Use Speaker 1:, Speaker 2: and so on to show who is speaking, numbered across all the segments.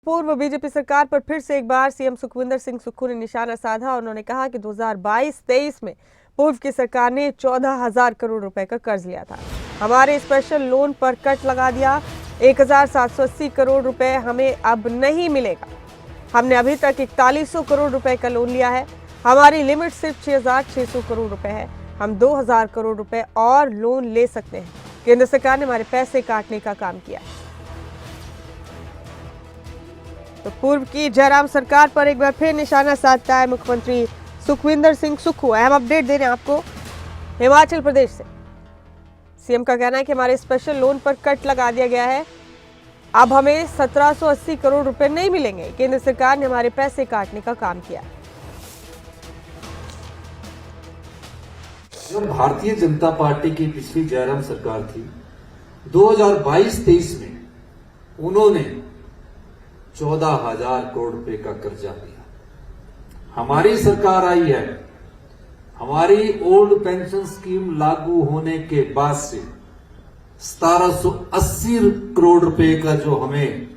Speaker 1: पूर्व बीजेपी सरकार पर फिर से एक बार सीएम सुखविंदर सिंह सुक्खू ने निशाना साधा। उन्होंने कहा कि 2022-23 में पूर्व की सरकार ने 14,000 करोड़ रुपए का कर्ज लिया था। हमारे स्पेशल लोन पर कट लगा दिया। 1,780 करोड़ रुपए हमें अब नहीं मिलेगा। हमने अभी तक 4100 करोड़ रुपए का लोन लिया है। हमारी लिमिट सिर्फ 6,600 करोड़ रुपए है। हम 2,000 करोड़ रुपए और लोन ले सकते हैं। केंद्र सरकार ने हमारे पैसे काटने का काम किया। तो पूर्व की जयराम सरकार पर एक बार फिर निशाना साधता है मुख्यमंत्री सुखविंदर सिंह सुक्खू। अहम अपडेट दे रहे हैं आपको हिमाचल प्रदेश से। सीएम का कहना है कि हमारे स्पेशल लोन पर कट लगा दिया गया है। अब हमें 1,780 करोड़ रुपए नहीं मिलेंगे। केंद्र सरकार ने हमारे पैसे काटने का काम किया।
Speaker 2: जब भारतीय जनता पार्टी की पिछली जयराम सरकार थी, 2022-23 में उन्होंने 14,000 करोड़ रुपए का कर्जा लिया। हमारी सरकार आई है, हमारी ओल्ड पेंशन स्कीम लागू होने के बाद से 1,780 करोड़ रुपए का जो हमें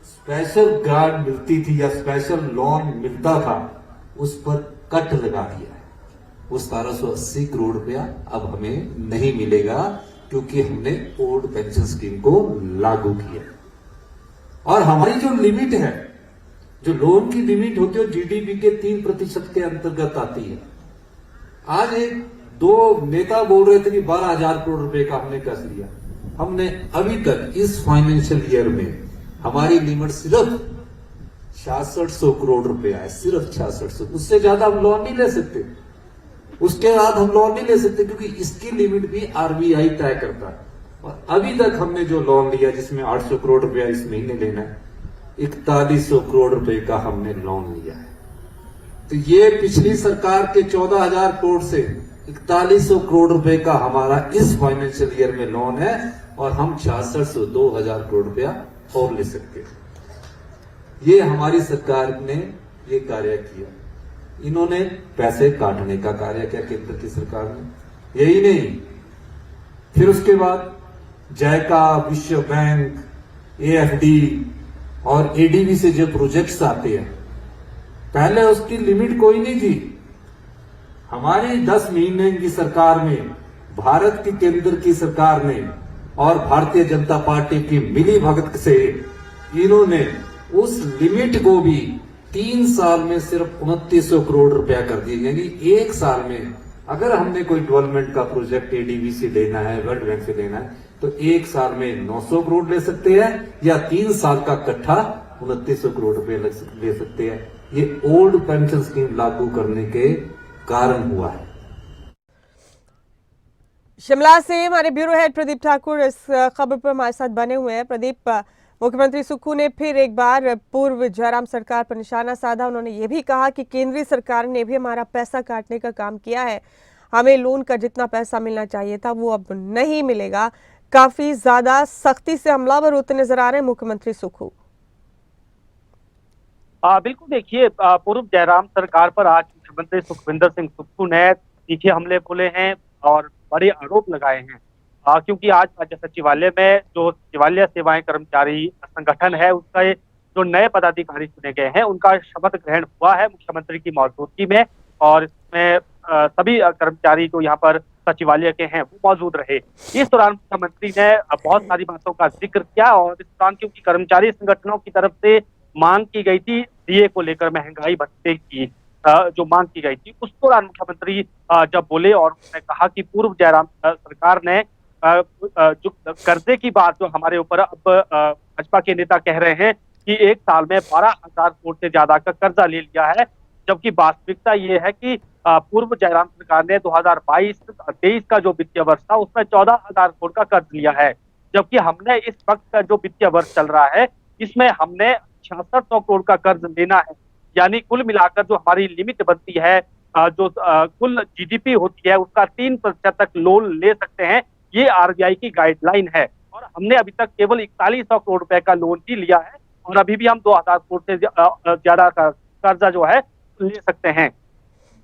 Speaker 2: स्पेशल ग्रांट मिलती थी या स्पेशल लोन मिलता था, उस पर कट लगा दिया है। वो 1,780 करोड़ रुपया अब हमें नहीं मिलेगा, क्योंकि हमने ओल्ड पेंशन स्कीम को लागू किया। और हमारी जो लिमिट है, जो लोन की लिमिट होती है, जीडीपी के 3% के अंतर्गत आती है। आज एक दो नेता बोल रहे थे कि 12,000 करोड़ रुपए का हमने कर्ज लिया। हमने अभी तक इस फाइनेंशियल ईयर में हमारी लिमिट सिर्फ 6600 करोड़ रुपया है, सिर्फ 6600। उससे ज्यादा हम लोन नहीं ले सकते, उसके बाद हम लोन नहीं ले सकते, क्योंकि इसकी लिमिट भी आरबीआई तय करता है। और अभी तक हमने जो लोन लिया, जिसमें 800 करोड़ रुपया इस महीने लेना है, 4100 करोड़ रुपए का हमने लोन लिया है। तो ये पिछली सरकार के 14,000 करोड़ से 4100 करोड़ रुपए का हमारा इस फाइनेंशियल ईयर में लोन है, और हम 6600 2,000 करोड़ रुपया और ले सकते हैं। ये हमारी सरकार ने ये कार्य किया। इन्होंने पैसे काटने का कार्य किया केंद्र की सरकार ने। यही नहीं, फिर उसके बाद जायका, विश्व बैंक, एएफडी और एडीबी से जो प्रोजेक्ट्स आते हैं, पहले उसकी लिमिट कोई नहीं थी। हमारी 10 महीने की सरकार में भारत की केंद्र की सरकार ने और भारतीय जनता पार्टी की मिली भगत से इन्होंने उस लिमिट को भी 3 साल में सिर्फ 2900 करोड़ रुपया कर दिए। यानी एक साल में अगर हमने कोई डेवलपमेंट का प्रोजेक्ट एडीबी से लेना है, वर्ल्ड बैंक से लेना है, तो एक साल में 900 करोड़ ले सकते हैं, या 3 साल का इकट्ठा 2900 करोड़ रुपए ले सकते हैं। ये ओल्ड पेंशन स्कीम लागू करने के कारण हुआ है।
Speaker 1: शिमला से हमारे ब्यूरो हेड प्रदीप ठाकुर इस खबर पर हमारे साथ बने हुए हैं। प्रदीप, मुख्यमंत्री सुक्खू ने फिर एक बार पूर्व जयराम सरकार पर निशाना साधा। उन्होंने ये भी कहा कि केंद्रीय सरकार ने भी हमारा पैसा काटने का काम किया है। हमें लोन का जितना पैसा मिलना चाहिए था वो अब नहीं मिलेगा। काफी ज्यादा सख्ती से हमलावर होते नजर आ रहे हैं मुख्यमंत्री सुक्खू।
Speaker 3: बिल्कुल, देखिए, पूर्व जयराम सरकार पर आज मुख्यमंत्री सुखविंदर सिंह सुक्खू ने तीखे हमले बोले हैं और बड़े आरोप लगाए हैं। क्योंकि आज राज्य सचिवालय में जो सचिवालय सेवाएं कर्मचारी संगठन है, उसका जो नए पदाधिकारी चुने गए हैं, उनका शपथ ग्रहण हुआ है मुख्यमंत्री की मौजूदगी में। और इसमें सभी कर्मचारी जो यहाँ पर सचिवालय के हैं वो मौजूद रहे। इस दौरान मुख्यमंत्री ने बहुत सारी बातों का जिक्र किया, और इस दौरान क्योंकि कर्मचारी संगठनों की तरफ से मांग की गई थी, डीए को लेकर महंगाई भत्ते की जो मांग की गई थी, उस दौरान मुख्यमंत्री जब बोले और उन्होंने कहा कि पूर्व जयराम सरकार ने जो कर्जे की बात जो हमारे ऊपर अब भाजपा के नेता कह रहे हैं कि एक साल में 12,000 करोड़ से ज्यादा का कर्जा ले लिया है, जबकि वास्तविकता ये है कि पूर्व जयराम सरकार ने 2022-23 का जो वित्तीय वर्ष था उसमें 14,000 करोड़ का कर्ज लिया है, जबकि हमने इस वक्त का जो वित्तीय वर्ष चल रहा है इसमें हमने 6600 करोड़ का कर्ज लेना है। यानी कुल मिलाकर जो हमारी लिमिट बनती है, जो कुल जीडीपी होती है, उसका 3% तक लोन ले सकते हैं। ये आरबीआई की गाइडलाइन है, और हमने अभी तक केवल 4100 करोड़ रुपए का लोन ही लिया है, और अभी भी हम 2,000 करोड़ से ज्यादा का कर्जा जो है ले सकते हैं।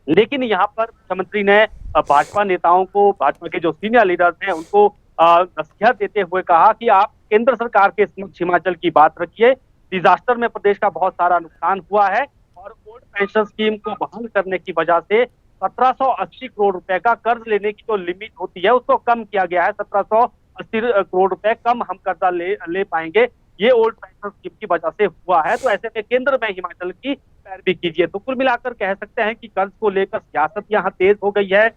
Speaker 3: लेकिन यहाँ पर मुख्यमंत्री ने भाजपा नेताओं को, भाजपा के जो सीनियर लीडर्स हैं, उनको नसीहत देते हुए कहा कि आप केंद्र सरकार के समक्ष हिमाचल की बात रखिए, डिजास्टर में प्रदेश का बहुत सारा नुकसान हुआ है और ओल्ड पेंशन स्कीम को बहाल करने की वजह से 1780 करोड़ रुपए का कर्ज लेने की जो लिमिट होती है उसको कम किया गया है। 1780 करोड़ रुपए कम हम कर्जा ले पाएंगे, ये ओल्ड पेंशन स्कीम की वजह से हुआ है। तो ऐसे में केंद्र में हिमाचल की पैरवी कीजिए। तो कुल मिलाकर कह सकते हैं कि कर्ज को लेकर सियासत यहाँ तेज हो गई है।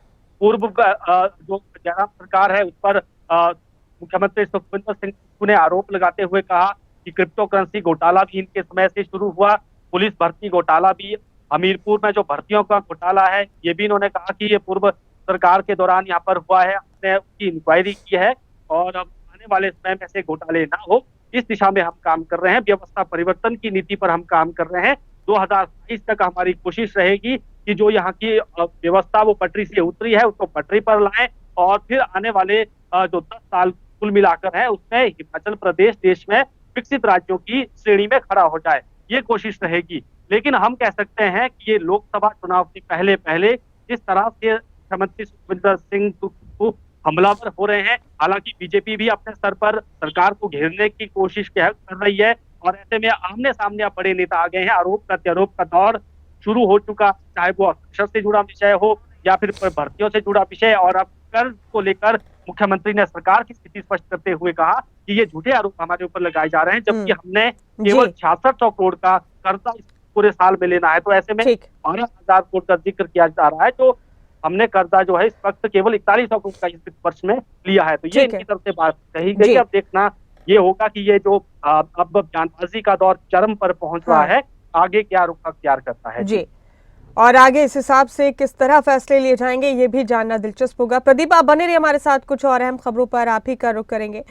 Speaker 3: पूर्व जो जयराम सरकार है उस पर मुख्यमंत्री सुखविंदर सिंह सुक्खू ने आरोप लगाते हुए कहा कि क्रिप्टो करेंसी घोटाला भी इनके समय से शुरू हुआ। पुलिस भर्ती घोटाला भी, हमीरपुर में जो भर्तियों का घोटाला है ये भी इन्होंने कहा कि ये पूर्व सरकार के दौरान यहाँ पर हुआ है। हमने उसकी इंक्वायरी की है और अब आने वाले समय में ऐसे घोटाले ना हो इस दिशा में हम काम कर रहे हैं। व्यवस्था परिवर्तन की नीति पर हम काम कर रहे हैं। 2022 तक हमारी कोशिश रहेगी कि जो यहाँ की व्यवस्था वो पटरी से उतरी है उसको पटरी पर लाएं और फिर आने वाले जो 10 साल कुल मिलाकर है उसमें हिमाचल प्रदेश देश में विकसित राज्यों की श्रेणी में खड़ा हो जाए, ये कोशिश रहेगी। लेकिन हम कह सकते हैं कि ये लोकसभा चुनाव से पहले पहले जिस तरह से मुख्यमंत्री सुखविंदर सिंह सुक्खू हमलावर हो रहे हैं, हालांकि बीजेपी भी अपने स्तर पर सरकार को घेरने की कोशिश कर रही है और ऐसे में आमने सामने अब बड़े नेता आ गए हैं। आरोप प्रत्यारोप का दौर शुरू हो चुका, चाहे वो अक्षर से जुड़ा विषय हो या फिर भर्तियों से जुड़ा विषय। और अब कर्ज को लेकर मुख्यमंत्री ने सरकार की स्थिति स्पष्ट करते हुए कहा कि ये झूठे आरोप हमारे ऊपर लगाए जा रहे हैं, जबकि हमने केवल 6600 करोड़ का कर्जा इस पूरे साल में लेना है। तो ऐसे में 12,000 करोड़ का जिक्र किया जा रहा है, तो हमने कर्जा जो है इस वक्त केवल 4100 करोड़ का इस वर्ष में लिया है। तो ये इनकी तरफ से बात कही गई। अब देखना ये होगा कि ये जो अब बयानबाजी का दौर चरम पर पहुंच रहा है, आगे क्या रुख अख्तियार करता है
Speaker 1: जी, और आगे इस हिसाब से किस तरह फैसले लिए जाएंगे ये भी जानना दिलचस्प होगा। प्रदीप, आप बने रहिए हमारे साथ, कुछ और अहम खबरों पर आप ही का रुख करेंगे।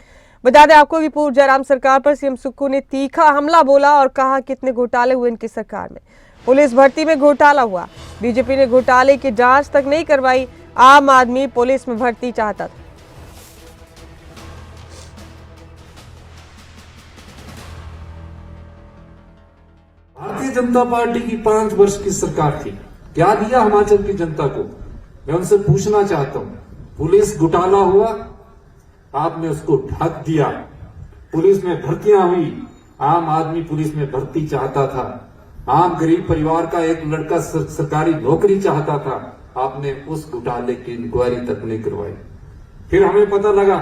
Speaker 1: बता दें आपको कि पूर्व जयराम सरकार पर सीएम सुक्खू ने तीखा हमला बोला और कहा कितने घोटाले हुए इनकी सरकार में। पुलिस भर्ती में घोटाला हुआ, बीजेपी ने घोटाले की जांच तक नहीं करवाई, आम आदमी पुलिस में भर्ती चाहता था।
Speaker 2: भारतीय जनता पार्टी की 5 वर्ष की सरकार थी, क्या दिया हिमाचल की जनता को? मैं उनसे पूछना चाहता हूं, पुलिस घोटाला हुआ, आपने उसको ढक दिया। पुलिस में भर्तियां हुई, आम आदमी पुलिस में भर्ती चाहता था। आम गरीब परिवार का एक लड़का सरकारी नौकरी चाहता था, आपने उस घोटाले की इंक्वायरी तक नहीं करवाई। फिर हमें पता लगा,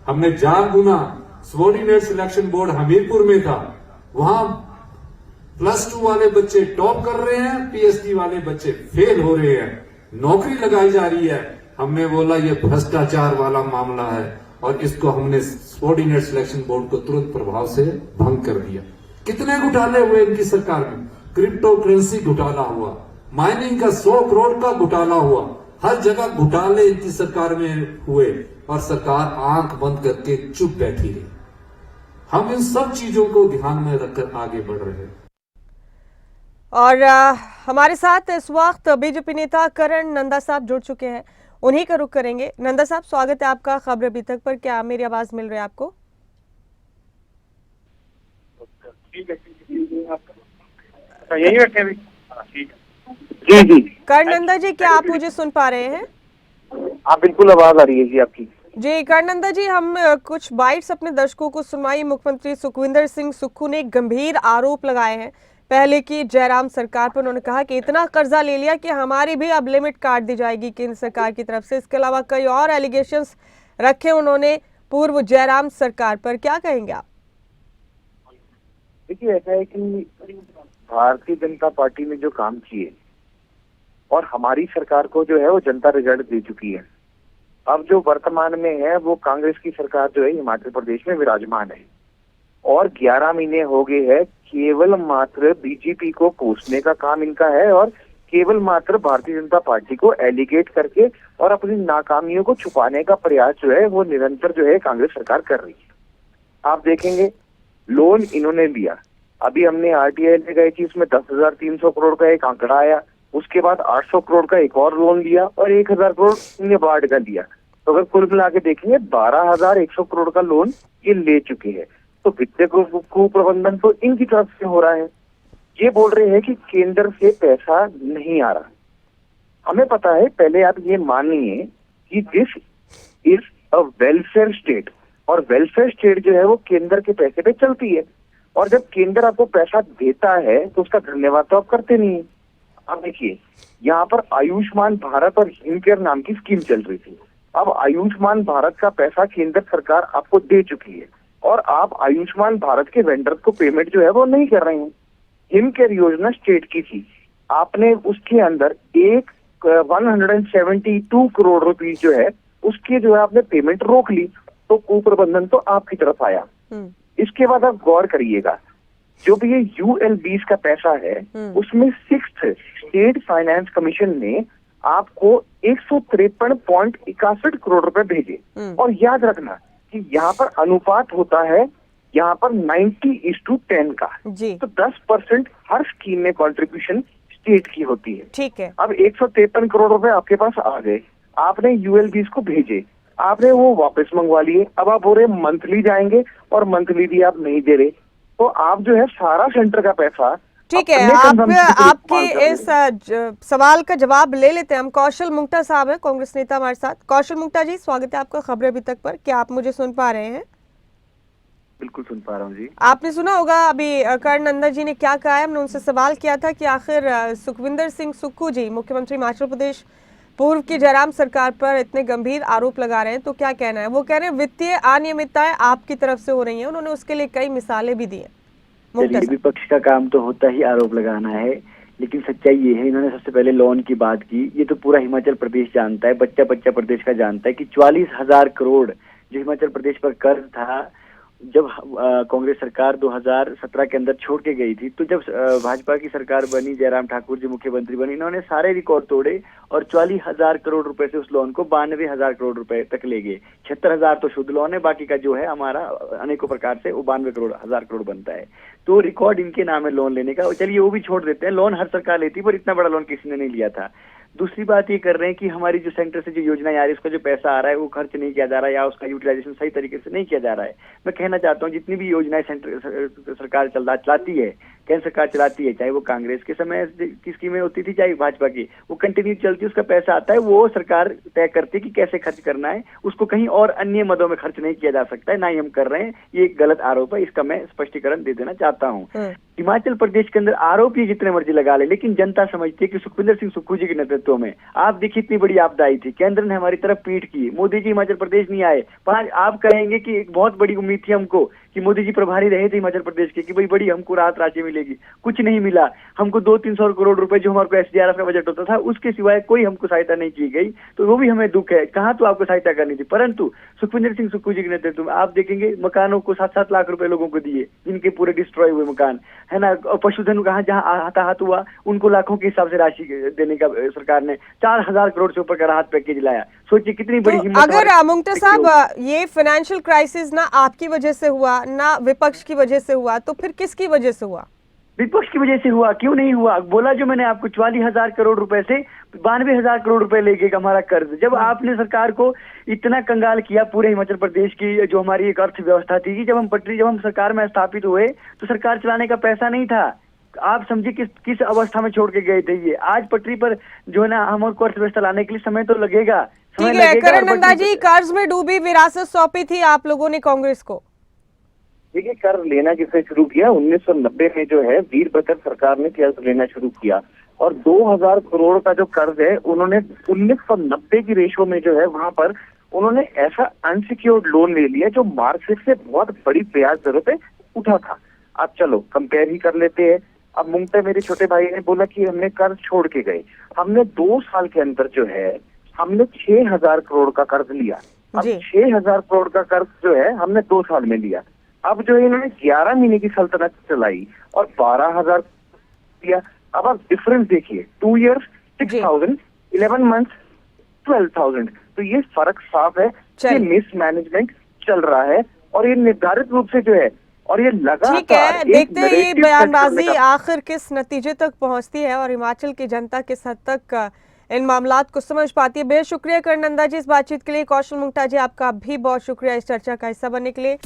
Speaker 2: हमने जान बुना, सबॉर्डिनेट सिलेक्शन बोर्ड हमीरपुर में था, वहां +2 वाले बच्चे टॉप कर रहे हैं, पीएचडी वाले बच्चे फेल हो रहे हैं, नौकरी लगाई जा रही है। हमने बोला ये भ्रष्टाचार वाला मामला है और इसको हमने सबॉर्डिनेट सिलेक्शन बोर्ड को तुरंत प्रभाव से भंग कर दिया। कितने घोटाले हुए इनकी सरकार में? क्रिप्टो करेंसी घोटाला हुआ, माइनिंग का 100 करोड़ का घोटाला हुआ, हर जगह घोटाले इनकी सरकार में हुए और सरकार आंख बंद करके चुप बैठी रही। हम इन सब चीजों को ध्यान में रखकर आगे बढ़ रहे हैं।
Speaker 1: और हमारे साथ इस वक्त बीजेपी नेता करण नंदा साहब जुड़ चुके हैं, उन्हीं का रुख करेंगे। नंदा साहब, स्वागत है आपका खबर अभी तक पर। क्या मेरी आवाज मिल रही है आपको?
Speaker 3: यही बैठे अभी? ठीक है जी।
Speaker 1: करण नंदा जी, क्या आप मुझे सुन पा रहे हैं?
Speaker 4: हाँ बिल्कुल, आवाज आ रही है जी आपकी।
Speaker 1: जी करण नंदा जी, हम कुछ बाइट्स अपने दर्शकों को सुनवाई। मुख्यमंत्री सुखविंदर सिंह सुक्खू ने गंभीर आरोप लगाए हैं पहले की जयराम सरकार पर। उन्होंने कहा कि इतना कर्जा ले लिया कि हमारी भी अब लिमिट काट दी जाएगी केंद्र सरकार की तरफ से। इसके अलावा कई और एलिगेशंस रखे उन्होंने पूर्व जयराम सरकार पर, क्या कहेंगे आप?
Speaker 4: देखिए, ऐसा है कि भारतीय जनता पार्टी ने जो काम किए और हमारी सरकार को जो है वो जनता रिजल्ट दे चुकी है। अब जो वर्तमान में है वो कांग्रेस की सरकार जो है हिमाचल प्रदेश में विराजमान है और 11 महीने हो गए हैं। केवल मात्र बीजेपी को कोसने का काम इनका है और केवल मात्र भारतीय जनता पार्टी को एलिगेट करके और अपनी नाकामियों को छुपाने का प्रयास जो है वो निरंतर जो है कांग्रेस सरकार कर रही है। आप देखेंगे, लोन इन्होंने लिया, अभी हमने आरटीआई ले गए कि उसमें 10,300 करोड़ का एक आंकड़ा आया, उसके बाद 800 करोड़ का एक और लोन लिया और 1,000 करोड़ इन्हें बाढ़ का लिया। तो अगर कुल मिला के देखेंगे 12,100 करोड़ का लोन ये ले चुके हैं। तो वित्तीय कुप्रबंधन तो इनकी तरफ से हो रहा है। ये बोल रहे हैं कि केंद्र से पैसा नहीं आ रहा। हमें पता है, पहले आप ये मानिए कि this is a welfare state और वेलफेयर स्टेट जो है वो केंद्र के पैसे पे चलती है। और जब केंद्र आपको पैसा देता है तो उसका धन्यवाद तो आप करते नहीं है। अब देखिए, यहाँ पर आयुष्मान भारत और हिमकेयर नाम की स्कीम चल रही थी। अब आयुष्मान भारत का पैसा केंद्र सरकार आपको दे चुकी है और आप आयुष्मान भारत के वेंडर को पेमेंट जो है वो नहीं कर रहे हैं। हिमकेयर योजना स्टेट की थी, आपने उसके अंदर 172 करोड़ रुपीस जो है उसकी जो है आपने पेमेंट रोक ली, तो कुप्रबंधन तो आपकी तरफ आया। इसके बाद आप गौर करिएगा, जो भी ये ULBs का पैसा है उसमें 6th स्टेट फाइनेंस कमीशन ने आपको 153.61 करोड़ रुपए भेजे। और याद रखना कि यहाँ पर अनुपात होता है यहाँ पर 90:10 का, तो 10% हर स्कीम में कंट्रीब्यूशन स्टेट की होती है।
Speaker 1: ठीक है।
Speaker 4: अब 153 करोड़ रुपए आपके पास आ गए, आपने ULBs को भेजे, आपने वो वापस मंगवा लिए। अब आप बोल रहे मंथली जाएंगे और मंथली भी आप नहीं दे रहे, तो आप जो है सारा सेंटर का पैसा।
Speaker 1: ठीक है, आपके इस सवाल का जवाब ले लेते हैं हम। कौशल मुंगटा साहब हैं, कांग्रेस नेता हमारे साथ। कौशल मुंगटा जी, स्वागत है आपका खबरें अभी तक पर। क्या आप मुझे सुन पा रहे हैं?
Speaker 5: बिल्कुल सुन पा रहा हूँ जी।
Speaker 1: आपने सुना होगा अभी कर्ण नंदा जी ने क्या कहा है। हमने उनसे सवाल किया था कि आखिर सुखविंदर सिंह सुक्खू जी, मुख्यमंत्री हिमाचल प्रदेश पूर्व की जयराम सरकार पर इतने गंभीर आरोप लगा रहे हैं, तो क्या कहना है? वो कह रहे हैं वित्तीय अनियमितताएं आपकी तरफ से हो रही हैं। उन्होंने उसके लिए कई मिसालें भी दी हैं।
Speaker 5: विपक्ष का काम तो होता ही आरोप लगाना है, लेकिन सच्चाई ये है, इन्होंने सबसे पहले लोन की बात की। ये तो पूरा हिमाचल प्रदेश जानता है, बच्चा बच्चा प्रदेश का जानता है कि 44,000 करोड़ जो हिमाचल प्रदेश पर कर्ज था, जब कांग्रेस सरकार 2017 के अंदर छोड़ के गई थी, तो जब भाजपा की सरकार बनी, जयराम ठाकुर जी मुख्यमंत्री बनी, इन्होंने सारे रिकॉर्ड तोड़े और 44,000 करोड़ रुपए से उस लोन को 92,000 करोड़ रुपए तक ले गए। 76,000 तो शुद्ध लोन है, बाकी का जो है हमारा अनेकों प्रकार से वो 92,000 करोड़ बनता है। तो रिकॉर्ड इनके नाम है लोन लेने का। चलिए वो भी छोड़ देते हैं, लोन हर सरकार लेती है, पर इतना बड़ा लोन किसी ने नहीं लिया था। दूसरी बात ये कर रहे हैं कि हमारी जो सेंटर से जो योजना आ रही है, उसका जो पैसा आ रहा है वो खर्च नहीं किया जा रहा है या उसका यूटिलाइजेशन सही तरीके से नहीं किया जा रहा है। मैं कहना चाहता हूँ, जितनी भी योजनाएं सेंटर सरकार चलाती है, केंद्र सरकार चलाती है, चाहे वो कांग्रेस के समय की स्कीमें होती थी, चाहे भाजपा की, वो कंटिन्यू चलती है। उसका पैसा आता है, वो सरकार तय करती है कि कैसे खर्च करना है, उसको कहीं और अन्य मदों में खर्च नहीं किया जा सकता है, ना ही हम कर रहे हैं। ये एक गलत आरोप है, इसका मैं स्पष्टीकरण दे देना चाहता हूँ। हिमाचल प्रदेश के अंदर आरोप ये जितने मर्जी लगा ले, लेकिन जनता समझती है कि सुखविंदर सिंह सुक्खू जी के नेतृत्व में, आप देखिए इतनी बड़ी आपदा आई थी, केंद्र ने हमारी तरफ पीठ की, मोदी जी हिमाचल प्रदेश नहीं आए। आप कहेंगे कि एक बहुत बड़ी उम्मीद थी हमको कि मोदी जी प्रभारी रहे थे हिमाचल प्रदेश के, कि भाई बड़ी हमको राहत राशि मिलेगी, कुछ नहीं मिला। हमको 200-300 करोड़ रुपए जो हमारे को SDRF का बजट होता था, उसके सिवाय कोई हमको सहायता नहीं की गई, तो वो भी हमें दुख है। कहाँ तो आपको सहायता करनी थी, परंतु सुखविंदर सिंह सुक्खू जी के नेतृत्व में आप देखेंगे मकानों को 7-7 लाख रुपए लोगों को दिए, जिनके पूरे डिस्ट्रॉय हुए मकान है ना। पशुधन कहाँ जहाँ हताहत हुआ, उनको लाखों के हिसाब से राशि देने का सरकार ने 4,000 करोड़ से ऊपर का राहत पैकेज लाया। सोचिए कितनी बड़ी हिम्मत।
Speaker 1: अगर मुंगटा साहब, ये फाइनेंशियल क्राइसिस ना आपकी वजह से हुआ, ना विपक्ष की वजह से हुआ, तो फिर किसकी वजह से हुआ?
Speaker 5: विपक्ष की वजह से हुआ। क्यों नहीं हुआ? बोला जो मैंने आपको, 44,000 करोड़ रुपए से 92,000 करोड़ रुपए ले गए हमारा कर्ज। जब आपने सरकार को इतना कंगाल किया, पूरे हिमाचल प्रदेश की जो हमारी एक अर्थव्यवस्था थी, जब हम सरकार में स्थापित हुए तो सरकार चलाने का पैसा नहीं था। आप समझिए किस अवस्था में छोड़ के गए थे ये। आज पटरी पर जो है ना, हमको अर्थव्यवस्था लाने के लिए समय तो लगेगा।
Speaker 1: ठीक है, कर्ण नंदा जी, कर्ज में डूबी विरासत सौंपी थी आप लोगों ने कांग्रेस को।
Speaker 4: देखिए, कर्ज लेना जिसने शुरू किया 1990 में जो है वीरभद्र सरकार ने कर्ज लेना शुरू किया, और 2,000 करोड़ का जो कर्ज है उन्होंने 1990 की रेशो में जो है वहां पर उन्होंने ऐसा अनसिक्योर्ड लोन ले लिया जो मार्केट से बहुत बड़ी ब्याज दरों पे उठा था। अब चलो कंपेयर ही कर लेते हैं। अब मुंगटा मेरे छोटे भाई ने बोला कि हमने कर्ज छोड़ के गए, हमने 2 साल के अंदर जो है हमने 6,000 करोड़ का कर्ज लिया। अब 6,000 करोड़ का कर्ज जो है हमने 2 साल में लिया। अब जो इन्होंने 11 महीने की सल्तनत चलाई और 12,000 दिया। अब आप डिफरेंस देखिए, 2 years 6,000, 11 months 12,000। तो ये फर्क साफ है कि मिसमैनेजमेंट चल रहा है, और ये निर्धारित रूप से जो है, और ये लगातार।
Speaker 1: ठीक है, देखते हैं ये बयानबाजी आखिर किस नतीजे तक पहुंचती है और हिमाचल की जनता किस हद तक इन मामलात को समझ पाती है। बेहद शुक्रिया कर्ण नंदा जी इस बातचीत के लिए। कौशल मुंगटा जी, आपका भी बहुत शुक्रिया इस चर्चा का हिस्सा बनने के लिए।